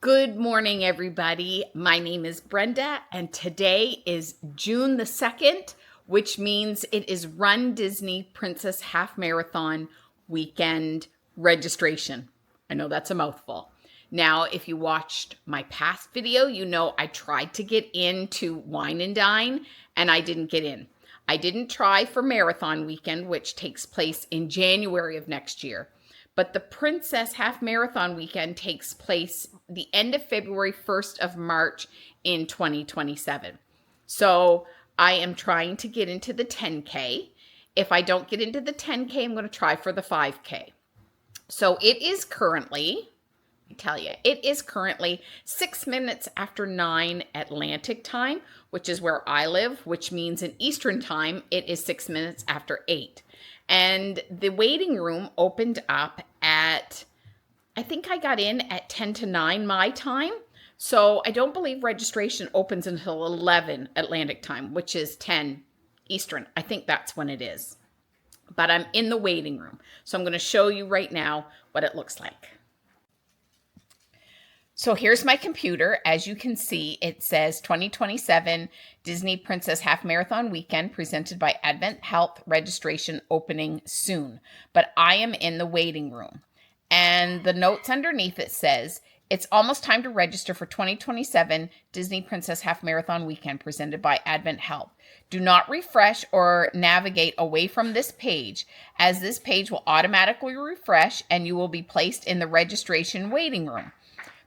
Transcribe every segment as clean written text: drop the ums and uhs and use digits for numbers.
Good morning, everybody. My name is Brenda, and today is June the 2nd, which means it is Run Disney Princess Half Marathon weekend registration. I know that's a mouthful. Now, if you watched my past video, you know I tried to get into Wine and Dine, and I didn't get in. I didn't try for Marathon Weekend, which takes place in January of next year. But the Princess Half Marathon Weekend takes place the end of February, 1st of March in 2027. So I am trying to get into the 10K. If I don't get into the 10K, I'm going to try for the 5K. So it is currently, it is currently 6 minutes after 9 Atlantic time, which is where I live, which means in Eastern time, it is 6 minutes after 8. And the waiting room opened up at, I think I got in at 10 to 9 my time. So I don't believe registration opens until 11 Atlantic time, which is 10 Eastern. I think that's when it is. But I'm in the waiting room. So I'm going to show you right now what it looks like. So here's my computer. As you can see, it says 2027 Disney Princess Half Marathon Weekend presented by Advent Health, registration opening soon. But I am in the waiting room. And the notes underneath it says, it's almost time to register for 2027 Disney Princess Half Marathon Weekend presented by Advent Health. Do not refresh or navigate away from this page, as this page will automatically refresh and you will be placed in the registration waiting room.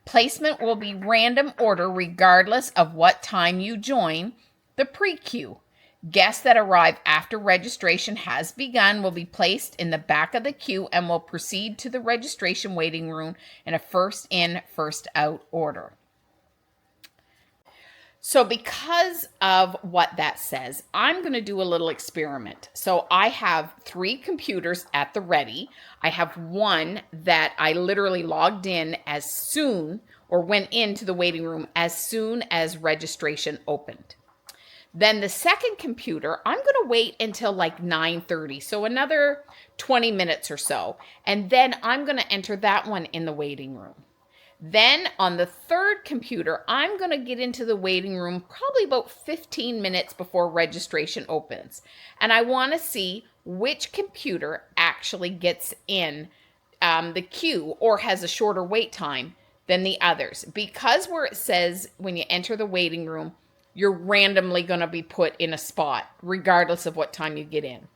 Placement will be random order regardless of what time you join the pre-queue. Guests that arrive after registration has begun will be placed in the back of the queue and will proceed to the registration waiting room in a first in, first out order. So because of what that says, I'm going to do a little experiment. So I have 3 computers at the ready. I have one that I literally logged in as soon or went into the waiting room as soon as registration opened. Then the second computer, I'm going to wait until like 9:30, so another 20 minutes or so. And then I'm going to enter that one in the waiting room. Then on the third computer, I'm going to get into the waiting room probably about 15 minutes before registration opens. And I want to see which computer actually gets in the queue or has a shorter wait time than the others. Because where it says when you enter the waiting room, you're randomly going to be put in a spot regardless of what time you get in.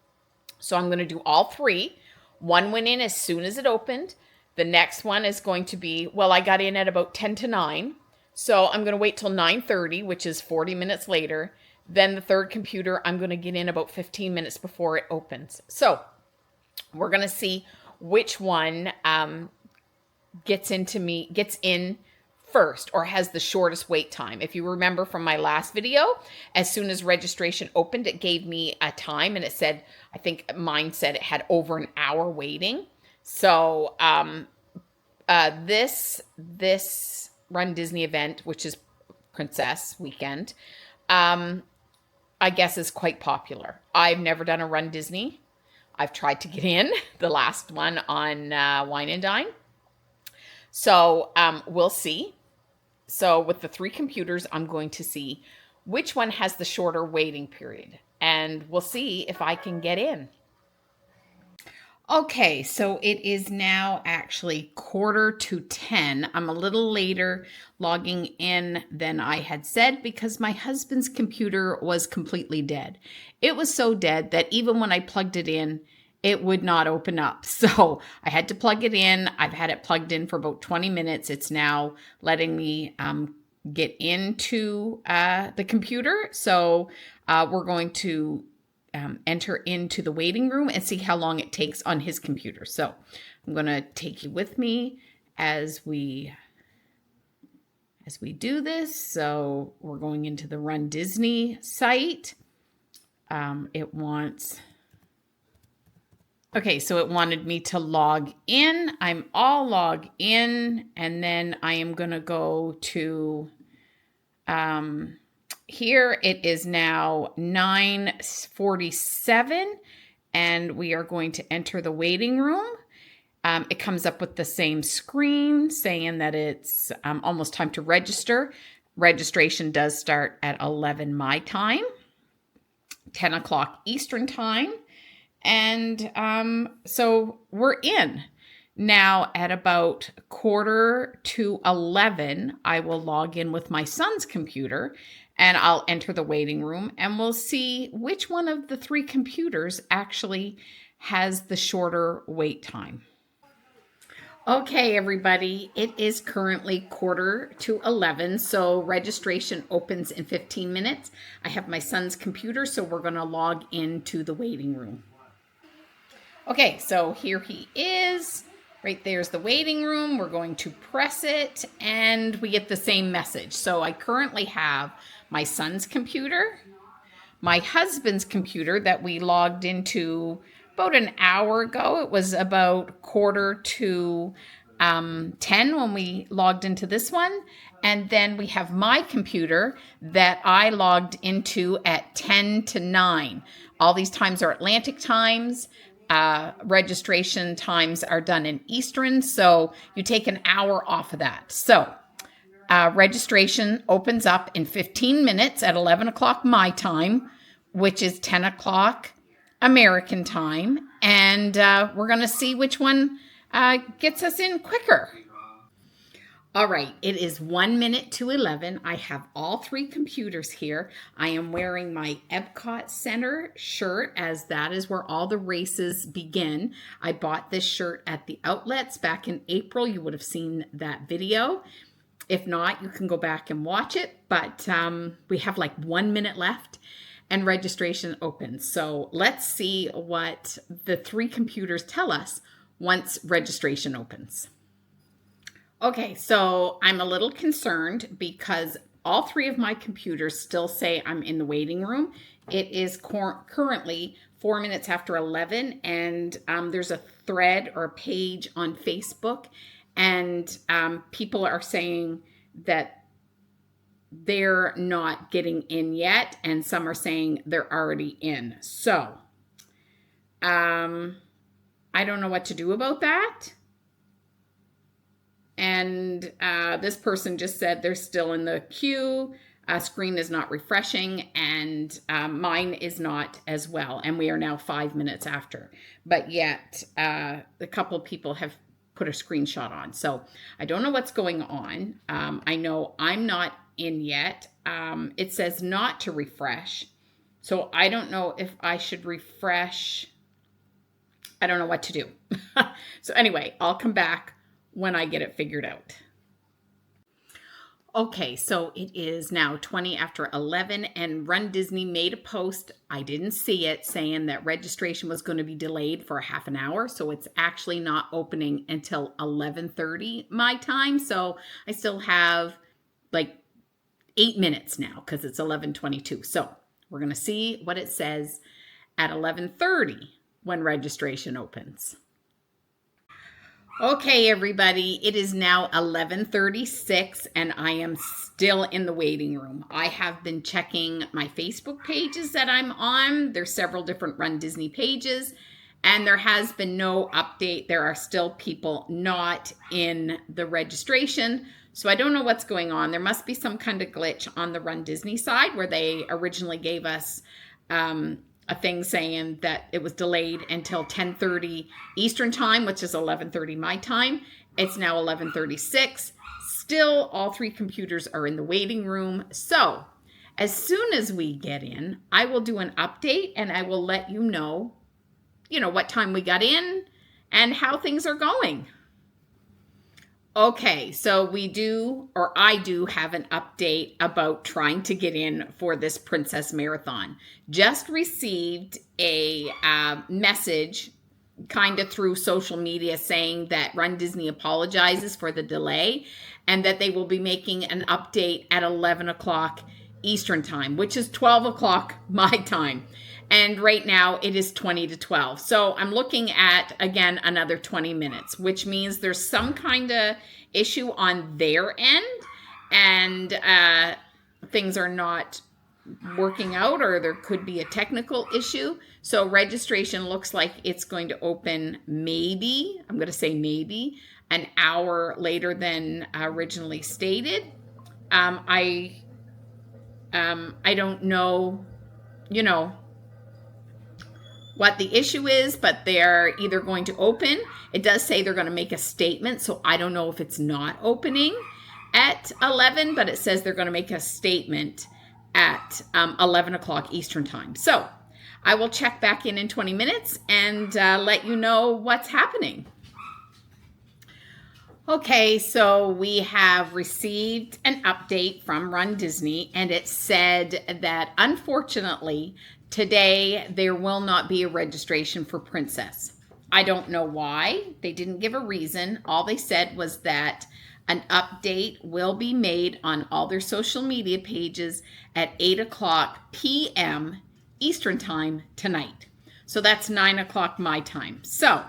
So I'm going to do all 3. One went in as soon as it opened. The next one is going to be, well, I got in at about 10 to 9. So I'm going to wait till 9:30, which is 40 minutes later. Then the third computer, I'm going to get in about 15 minutes before it opens. So we're going to see which one gets in first or has the shortest wait time. If you remember from my last video, as soon as registration opened, it gave me a time and it said, I think mine said it had over an hour waiting. So this Run Disney event, which is Princess Weekend, I guess is quite popular. I've never done a Run Disney. I've tried to get in the last one on Wine and Dine. So we'll see. So with the 3 computers, I'm going to see which one has the shorter waiting period. And we'll see if I can get in. Okay, so it is now actually 9:45. I'm a little later logging in than I had said because my husband's computer was completely dead. It was so dead that even when I plugged it in, it would not open up. So I had to plug it in. I've had it plugged in for about 20 minutes. It's now letting me get into the computer. So we're going to enter into the waiting room and see how long it takes on his computer. So I'm going to take you with me as we do this. So we're going into the Run Disney site. So it wanted me to log in. I'm all logged in, and then I am going to go to here. It is now 9:47, and we are going to enter the waiting room. It comes up with the same screen saying that it's almost time to register. Registration does start at 11 my time, 10 o'clock Eastern time. And so we're in. Now at about 10:45, I will log in with my son's computer and I'll enter the waiting room and we'll see which one of the three computers actually has the shorter wait time. Okay, everybody, it is currently 10:45, so registration opens in 15 minutes. I have my son's computer, so we're going to log into the waiting room. Okay, so here he is. Right there's the waiting room. We're going to press it, and we get the same message. So I currently have my son's computer, my husband's computer that we logged into about an hour ago. It was about 10:45 when we logged into this one. And then we have my computer that I logged into at 10:50. All these times are Atlantic times. Registration times are done in Eastern, so you take an hour off of that. So registration opens up in 15 minutes at 11 o'clock my time, which is 10 o'clock American time, and we're going to see which one gets us in quicker. All right, it is 1 minute to 11. I have all three computers here. I am wearing my Epcot Center shirt, as that is where all the races begin. I bought this shirt at the outlets back in April. You would have seen that video. If not, you can go back and watch it. But we have like 1 minute left and registration opens. So let's see what the three computers tell us once registration opens. Okay, so I'm a little concerned because all three of my computers still say I'm in the waiting room. It is currently 4 minutes after 11, and there's a thread or a page on Facebook, and people are saying that they're not getting in yet, and some are saying they're already in. So I don't know what to do about that. And this person just said they're still in the queue. Screen is not refreshing, and mine is not as well. And we are now 5 minutes after. But yet, a couple of people have put a screenshot on. So I don't know what's going on. I know I'm not in yet. It says not to refresh. So I don't know if I should refresh. I don't know what to do. So anyway, I'll come back when I get it figured out. Okay, so it is now 20 after 11, and RunDisney made a post, I didn't see it, saying that registration was going to be delayed for a half an hour, so it's actually not opening until 11:30 my time, so I still have like 8 minutes now because it's 11:22. So we're going to see what it says at 11:30 when registration opens. Okay, everybody, it is now 11:36 and I am still in the waiting room. I have been checking my Facebook pages that I'm on. There's several different RunDisney pages, and there has been no update. There are still people not in the registration. So I don't know what's going on. There must be some kind of glitch on the RunDisney side where they originally gave us a thing saying that it was delayed until 10:30 Eastern time, which is 11:30 my time. It's now 11:36. Still, all three computers are in the waiting room. So as soon as we get in, I will do an update and I will let you know what time we got in and how things are going. Okay, so I do have an update about trying to get in for this Princess Marathon. Just received a message kind of through social media saying that RunDisney apologizes for the delay and that they will be making an update at 11 o'clock Eastern time, which is 12 o'clock my time. And right now it is 20 to 12. So I'm looking at, again, another 20 minutes, which means there's some kind of issue on their end and things are not working out, or there could be a technical issue. So registration looks like it's going to open maybe, I'm going to say maybe, an hour later than originally stated. I don't know, what the issue is, but they're either going to open. It does say they're going to make a statement, so I don't know if it's not opening at 11, but it says they're going to make a statement at 11 o'clock Eastern time. So I will check back in 20 minutes and let you know what's happening. Okay, so we have received an update from RunDisney, and it said that unfortunately today there will not be a registration for Princess. I don't know why. They didn't give a reason. All they said was that an update will be made on all their social media pages at 8 o'clock p.m. Eastern time tonight. So that's 9 o'clock my time. So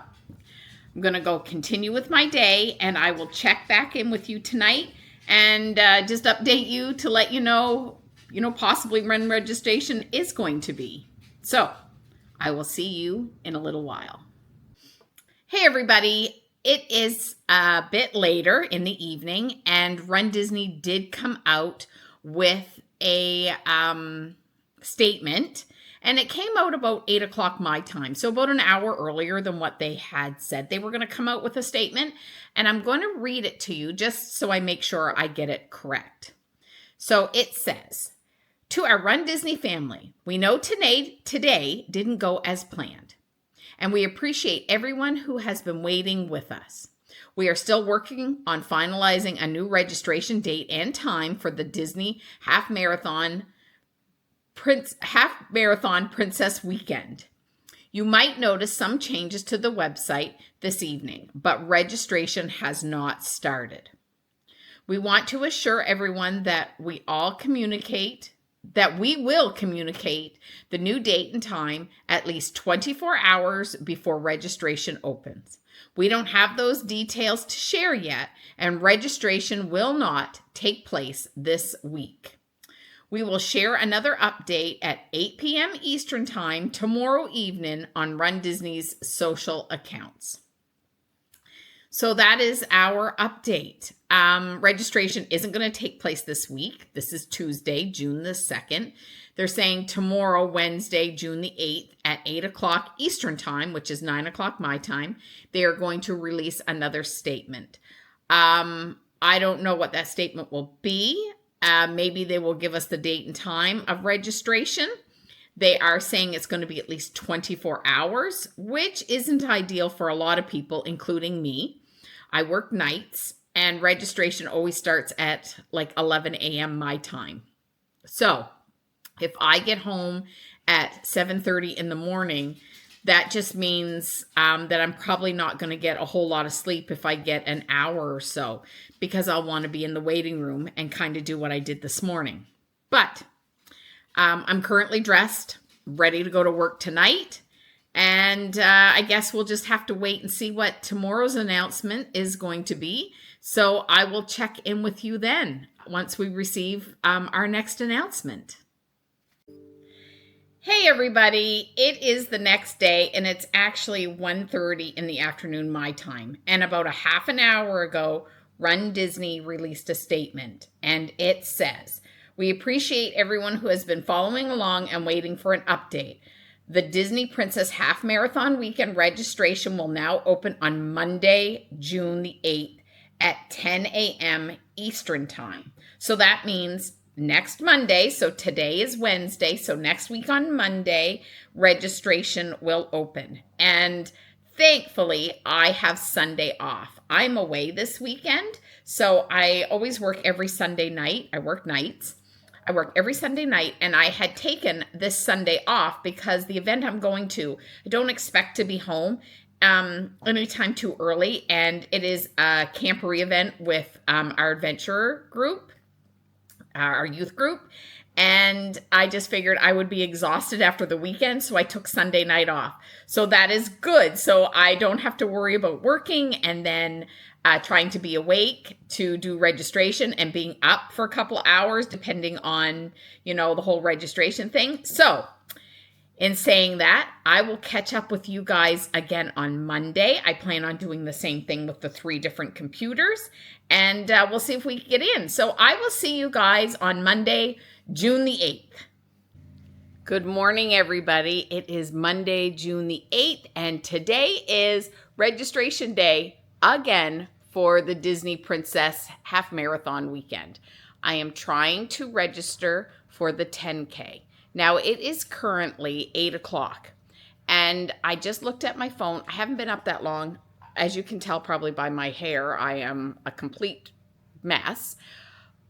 I'm going to go continue with my day, and I will check back in with you tonight and just update you to let you know, possibly when registration is going to be. So I will see you in a little while. Hey, everybody. It is a bit later in the evening, and RunDisney did come out with a statement. And it came out about 8 o'clock my time, so about an hour earlier than what they had said. They were going to come out with a statement, and I'm going to read it to you just so I make sure I get it correct. So it says, "To our RunDisney family, we know today didn't go as planned, and we appreciate everyone who has been waiting with us. We are still working on finalizing a new registration date and time for the Disney Half Marathon Princess Weekend. You might notice some changes to the website this evening, but registration has not started. We want to assure everyone that we will communicate the new date and time at least 24 hours before registration opens. We don't have those details to share yet, and registration will not take place this week. We will share another update at 8 p.m. Eastern Time tomorrow evening on RunDisney's social accounts." So that is our update. Registration isn't going to take place this week. This is Tuesday, June the 2nd. They're saying tomorrow, Wednesday, June the 8th at 8 o'clock Eastern Time, which is 9 o'clock my time, they are going to release another statement. I don't know what that statement will be. Maybe they will give us the date and time of registration. They are saying it's going to be at least 24 hours, which isn't ideal for a lot of people, including me. I work nights, and registration always starts at like 11 a.m. my time. So if I get home at 7:30 in the morning, that just means that I'm probably not going to get a whole lot of sleep if I get an hour or so, because I'll want to be in the waiting room and kind of do what I did this morning. But I'm currently dressed, ready to go to work tonight. And I guess we'll just have to wait and see what tomorrow's announcement is going to be. So I will check in with you then once we receive our next announcement. Hey everybody, it is the next day, and it's actually 1:30 in the afternoon my time. And about a half an hour ago, RunDisney released a statement, and it says, "We appreciate everyone who has been following along and waiting for an update. The Disney Princess Half Marathon Weekend registration will now open on Monday, June the 8th at 10 a.m. Eastern Time." So that means next Monday, so today is Wednesday, so next week on Monday, registration will open. And thankfully, I have Sunday off. I'm away this weekend, so I always work every Sunday night. I work nights. I work every Sunday night, and I had taken this Sunday off because the event I'm going to, I don't expect to be home anytime too early, and it is a camporee event with our adventurer group. our youth group. And I just figured I would be exhausted after the weekend, so I took Sunday night off. So that is good. So I don't have to worry about working and then trying to be awake to do registration and being up for a couple hours, depending on, the whole registration thing. So in saying that, I will catch up with you guys again on Monday. I plan on doing the same thing with the 3 different computers, and we'll see if we can get in. So I will see you guys on Monday, June the 8th. Good morning, everybody. It is Monday, June the 8th, and today is registration day again for the Disney Princess Half Marathon weekend. I am trying to register for the 10K. Now, it is currently 8 o'clock, and I just looked at my phone. I haven't been up that long. As you can tell probably by my hair, I am a complete mess.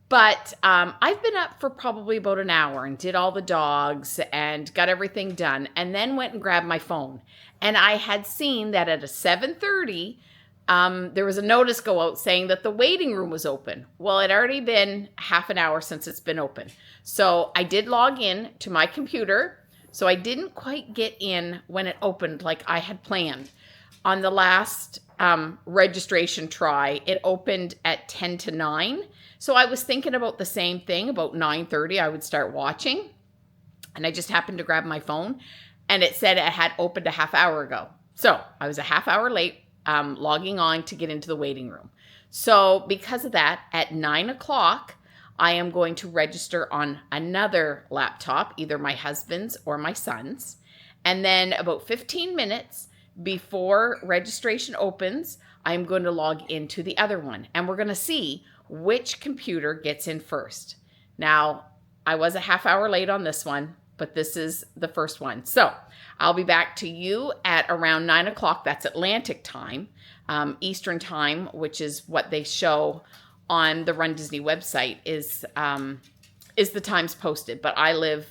But I've been up for probably about an hour and did all the dogs and got everything done, and then went and grabbed my phone. And I had seen that at a 7:30, there was a notice go out saying that the waiting room was open. Well, it had already been half an hour since it's been open. So I did log in to my computer. So I didn't quite get in when it opened like I had planned. On the last registration try, it opened at 10 to 9. So I was thinking about the same thing. About 9:30, I would start watching. And I just happened to grab my phone. And it said it had opened a half hour ago. So I was a half hour late logging on to get into the waiting room. So because of that, at 9 o'clock, I am going to register on another laptop, either my husband's or my son's. And then about 15 minutes before registration opens, I'm going to log into the other one. And we're going to see which computer gets in first. Now, I was a half hour late on this one, but this is the first one. So I'll be back to you at around 9 o'clock. That's Atlantic time, Eastern time, which is what they show on the Run Disney website is the times posted. But I live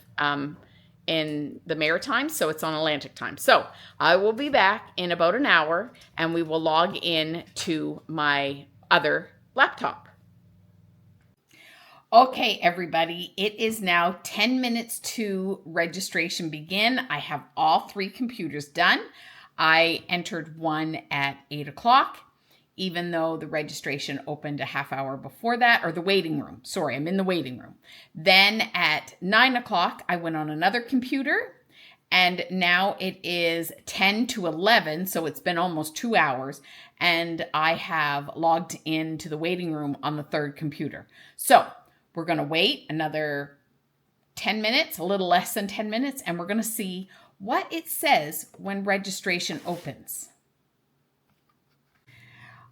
in the Maritimes, so it's on Atlantic time. So I will be back in about an hour, and we will log in to my other laptop. Okay, everybody, it is now 10 minutes to registration begin. I have all 3 computers done. I entered one at 8 o'clock, even though the registration opened a half hour before that, or the waiting room. Sorry, I'm in the waiting room. Then at 9 o'clock, I went on another computer, and now it is 10 to 11, so it's been almost 2 hours, and I have logged into the waiting room on the 3rd computer. So we're going to wait another 10 minutes, a little less than 10 minutes, and we're going to see what it says when registration opens.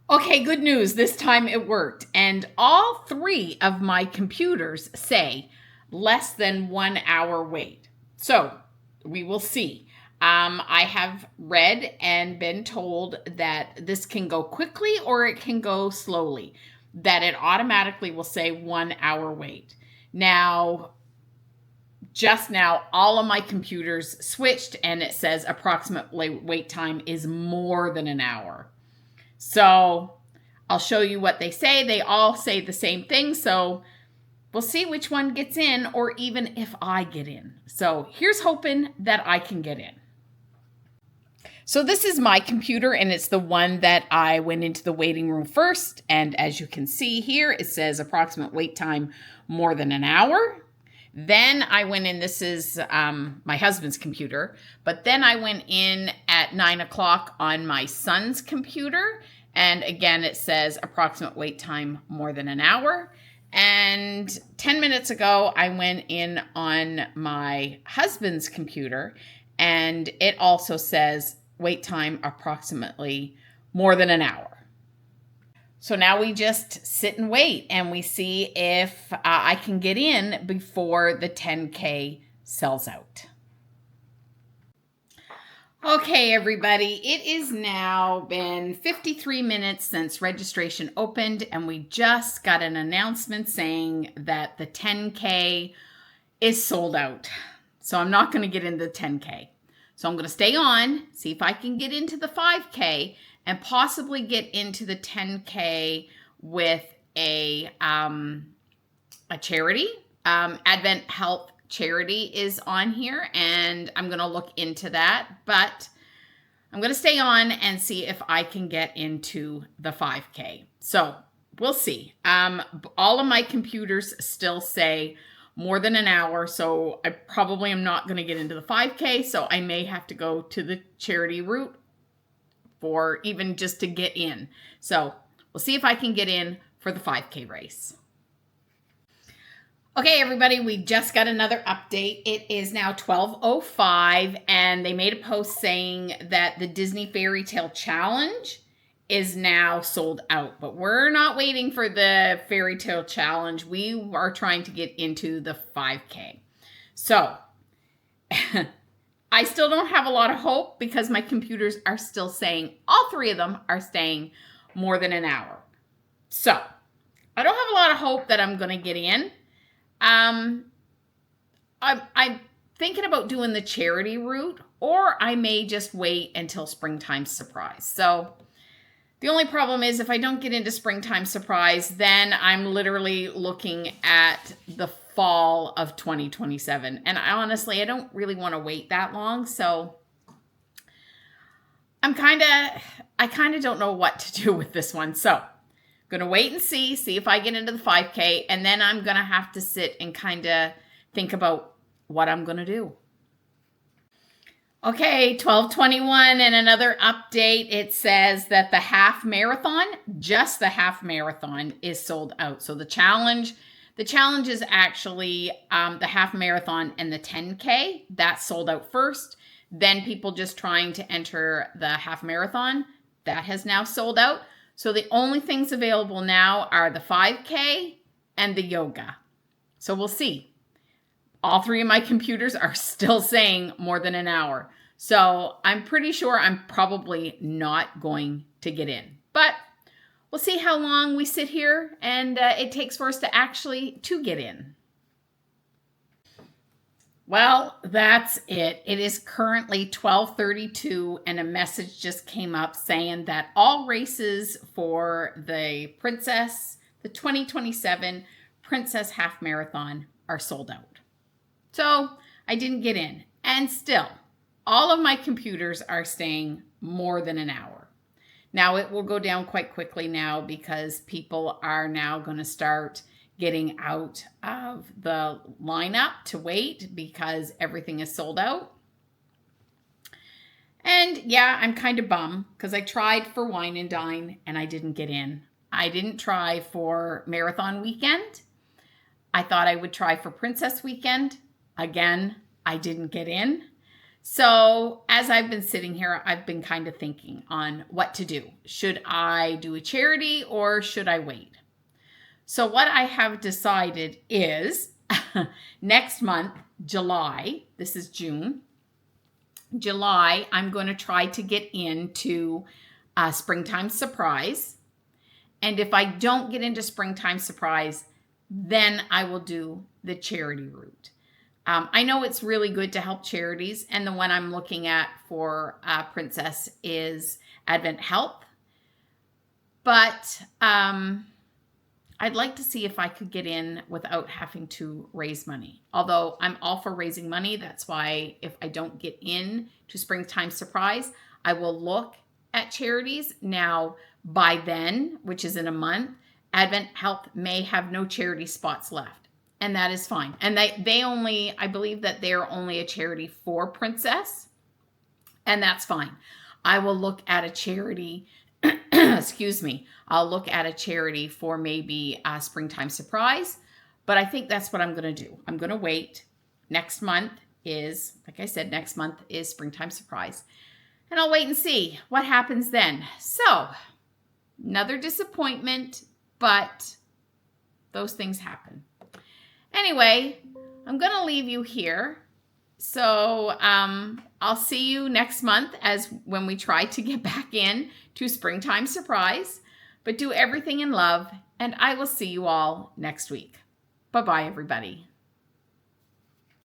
Okay, good news. This time it worked. And all 3 of my computers say less than 1 hour wait. So we will see. I have read and been told that this can go quickly or it can go slowly, that it automatically will say 1 hour wait. Now, just now, all of my computers switched and it says approximate wait time is more than an hour. So I'll show you what they say. They all say the same thing. So we'll see which one gets in, or even if I get in. So here's hoping that I can get in. So this is my computer, and it's the one that I went into the waiting room first. And as you can see here, it says approximate wait time more than an hour. Then I went in, this is my husband's computer, but then I went in at 9 o'clock on my son's computer. And again, it says approximate wait time more than an hour. And 10 minutes ago, I went in on my husband's computer, and it also says wait time approximately more than an hour. So now we just sit and wait, and we see if I can get in before the 10K sells out. Okay, everybody, it is now been 53 minutes since registration opened, and we just got an announcement saying that the 10K is sold out. So I'm not going to get into the 10K. So I'm going to stay on, see if I can get into the 5K and possibly get into the 10K with a a charity. Advent Health Charity is on here, and I'm going to look into that. But I'm going to stay on and see if I can get into the 5K. So we'll see. All of my computers still say more than an hour, so I probably am not going to get into the 5K, so I may have to go to the charity route for even just to get in. So we'll see if I can get in for the 5K race. Okay, everybody, we just got another update. It is now 12:05, and they made a post saying that the Disney Fairy Tale Challenge is now sold out. But we're not waiting for the Fairy Tale Challenge. We are trying to get into the 5K. So, I still don't have a lot of hope because my computers are still saying, all three of them are saying more than an hour. So, I don't have a lot of hope that I'm going to get in. I'm thinking about doing the charity route, or I may just wait until Springtime Surprise. So the only problem is if I don't get into Springtime Surprise, then I'm literally looking at the fall of 2027. And I don't really want to wait that long. So I kind of don't know what to do with this one. So going to wait and see if I get into the 5K, and then I'm going to have to sit and kind of think about what I'm going to do. Okay, 12:21 and another update. It says that the half marathon, just the half marathon, is sold out. So the challenge is actually the half marathon and the 10K. That's sold out first. Then people just trying to enter the half marathon, that has now sold out. So the only things available now are the 5K and the yoga. So we'll see. All three of my computers are still saying more than an hour. So I'm pretty sure I'm probably not going to get in. But we'll see how long we sit here and it takes for us to actually get in. Well, that's it. It is currently 12:32 and a message just came up saying that all races for the 2027 Princess Half Marathon are sold out. So I didn't get in. And still, all of my computers are saying more than an hour. Now it will go down quite quickly now because people are now going to start getting out of the lineup to wait because everything is sold out. And yeah, I'm kind of bummed because I tried for Wine and Dine and I didn't get in. I didn't try for Marathon Weekend. I thought I would try for Princess Weekend. Again, I didn't get in. So as I've been sitting here, I've been kind of thinking on what to do. Should I do a charity or should I wait? So what I have decided is next month, July, this is June, July, I'm going to try to get into Springtime Surprise. And if I don't get into Springtime Surprise, then I will do the charity route. I know it's really good to help charities, and the one I'm looking at for Princess is Advent Health. But I'd like to see if I could get in without having to raise money. Although I'm all for raising money. That's why if I don't get in to Springtime Surprise, I will look at charities. Now, by then, which is in a month, Advent Health may have no charity spots left. And that is fine. And they only, I believe that they're only a charity for Princess. And that's fine. I will look at a charity excuse me, I'll look at a charity for maybe a Springtime Surprise, but I think that's what I'm going to do. I'm going to wait. Next month is, like I said, next month is Springtime Surprise, and I'll wait and see what happens then. So, another disappointment, but those things happen. Anyway, I'm going to leave you here. So I'll see you next month when we try to get back in to Springtime Surprise. But do everything in love, and I will see you all next week. Bye-bye, everybody.